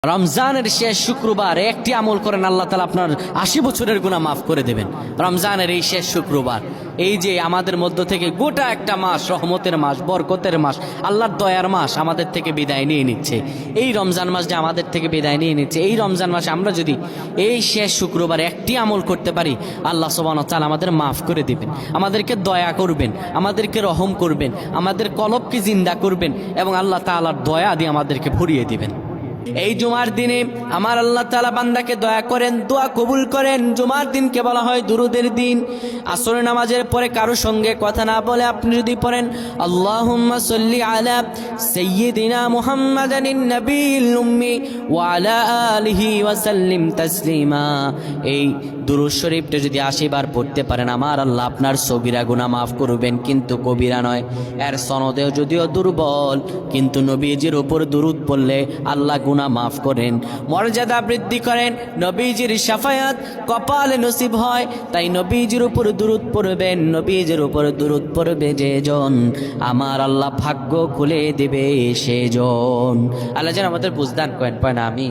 রমজানের শেষ শুক্রবার একটি আমল করেন, আল্লাহ তাআলা আপনার ৮০ বছরের গুনাহ মাফ করে দেবেন। রমজানের এই শেষ শুক্রবার, এই যে আমাদের মধ্য থেকে গোটা একটা মাস, রহমতের মাস, বরকতের মাস, আল্লাহর দয়ার মাস আমাদের থেকে বিদায় নিয়ে নিচ্ছে। এই রমজান মাস যে আমাদের থেকে বিদায় নিয়ে নিচ্ছে, এই রমজান মাসে আমরা যদি এই শেষ শুক্রবার একটি আমল করতে পারি, আল্লাহ সুবহানাহু ওয়া তাআলা আমাদের মাফ করে দিবেন, আমাদেরকে দয়া করবেন, আমাদেরকে রহম করবেন, আমাদের কলবকে জিন্দা করবেন এবং আল্লাহ তাআলার দয়া দিয়ে আমাদেরকে ভরিয়ে দিবেন। এই জুমার দিনে আমার আল্লাহ তাআলা বান্দাকে দয়া করেন, দোয়া কবুল করেন। জুমার দিনকে বলা হয় দুরুদের দিন। আসরের নামাজের পরে কারো সঙ্গে কথা না বলে আপনি যদি পড়েন আল্লাহুম্মা সাল্লি আলা সাইয়্যিদিনা মুহাম্মাদানিন নাবিয়্যিল উম্মি ওয়া আলা আলিহি ওয়া সাল্লিম তাসলিমা, এই দুরূদ শরীফটা যদি ৮০ বার পড়তে পারেন, আমার আল্লাহ আপনার সগীরা গুনাহ মাফ করবেন, কিন্তু কবিরা নয়। এর সনদেও যদিও দুর্বল, কিন্তু নবীজির উপর দুরূদ পড়লে আল্লাহ গুনাহ মাফ করেন, মর্যাদা বৃদ্ধি করেন, নবীজির শাফায়াত কপালে নসিব হয়। তাই নবীজির উপর দুরূদ পড়বেন, নবীজির উপর দুরূদ পড়বে যেজন, আমার আল্লাহ ভাগ্য খুলে দেবে সেজন। আল্লাহ যেন আমাদের বুঝদান করেন, পায় না আমি।